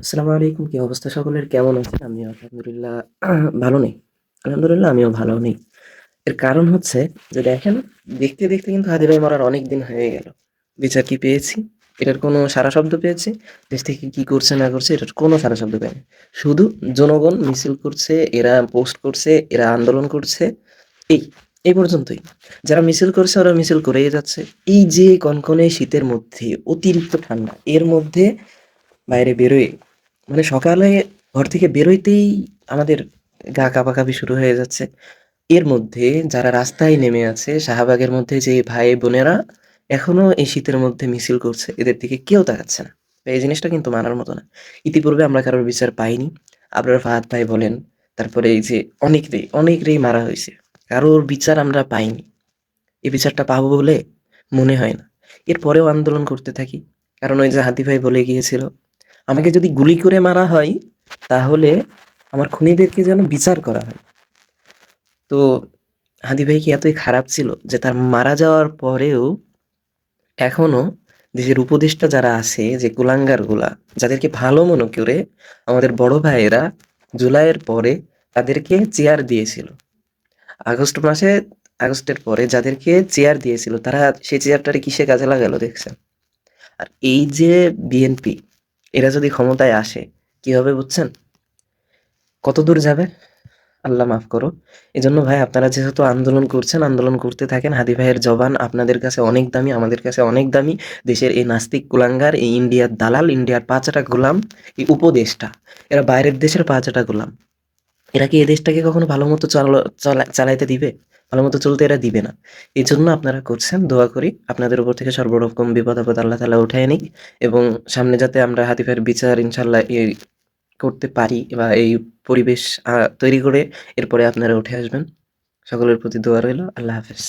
আসসালামু আলাইকুম। কি অবস্থা সকলের? কেমন আছেন? আমি আলহামদুলিল্লাহ ভালো নেই। আলহামদুলিল্লাহ আমিও ভালো নেই। এর কারণ হচ্ছে যে দেখেন, দেখতে, দেখতে কিন্তু হাদি ভাই মরার অনেক দিন হয়ে গেল। বিচার কি পেয়েছি? এটার কোনো সাড়া শব্দ পেয়েছি? দেশ থেকে কি করছে না করছে এটার কোনো সাড়া শব্দ পাইনি। শুধু জনগণ মিছিল করছে, এরা পোস্ট করছে, এরা আন্দোলন করছে। এই, এই পর্যন্তই। যারা মিছিল করছে ওরা মিছিল করেই যাচ্ছে। এই যে কনকনে শীতের মধ্যে অতিরিক্ত ঠান্ডা, এর মধ্যে বাইরে বেরোই মানে সকালে ঘর থেকে বেরোইতেই আমাদের গা কাঁপাকাঁপি শুরু হয়ে যাচ্ছে। এর মধ্যে যারা রাস্তায় নেমে আছে শাহবাগের মধ্যে যে ভাই বোনেরা এখনো এই শীতের মধ্যে মিছিল করছে, এদের দিকে কেউ তাকাচ্ছে না। তো এই জিনিসটা কিন্তু মানার মতো না। ইতিপূর্বে আমরা কারোর বিচার পাইনি। আবরার ফাহাদ ভাই বলেন, তারপরে এই যে অনেকরেই মারা হয়েছে, কারোর বিচার আমরা পাইনি। এই বিচারটা পাবো বলে মনে হয় না। এরপরেও আন্দোলন করতে থাকি, কারণ ওই যে হাদি ভাই বলে গিয়েছিল, আমাকে যদি গুলি করে মারা হয় তাহলে আমার খুনিদেরকে যেন বিচার করা হয়। তো হাদি ভাই কি এতই খারাপ ছিল যে তার মারা যাওয়ার পরেও এখনো দেশের উপদেষ্টা যারা আছে, যে কুলাঙ্গার গুলা, যাদেরকে ভালো মনে করে আমাদের বড় ভাইয়েরা জুলাইয়ের পরে তাদেরকে চেয়ার দিয়েছিল, আগস্ট মাসে, আগস্টের পরে যাদেরকে চেয়ার দিয়েছিল তারা সেই চেয়ারটারে কিসে কাজে লাগালো দেখছেন? আর এই যে বিএনপি, এরা যদি ক্ষমতায় আসে কি হবে বুঝছেন? কতদূর যাবে? আল্লাহ মাফ করো। এজন্য ভাই আপনারা যেহেতু আন্দোলন করছেন, আন্দোলন করতে থাকেন। হাদি ভাইয়ের জবান আপনাদের কাছে অনেক দামি, আমাদের কাছে অনেক দামি। দেশের এই নাস্তিক কুলাঙ্গার, এই ইন্ডিয়ার দালাল, ইন্ডিয়ার পাঁচটা গোলাম, এই উপদেষ্টা, এরা বাইরের দেশের পাঁচটা গোলাম। এরা কি এই দেশটাকে কখনো ভালো মতো চালাইতে দিবে? ভালো মতো চলতে এরা দিবে না। এই জন্য আপনারা করছেন, দোয়া করি আপনাদের উপর থেকে সর্বরকম বিপদ আপদ আল্লাহ তাআলা উঠায় নিক, এবং সামনে যাতে আমরা হাদি ভাইয়ের বিচার ইনশাল্লাহ করতে পারি, বা এই পরিবেশ তৈরি করে এরপরে আপনারা উঠে আসবেন। সকলের প্রতি দোয়া রইল। আল্লাহ হাফেজ।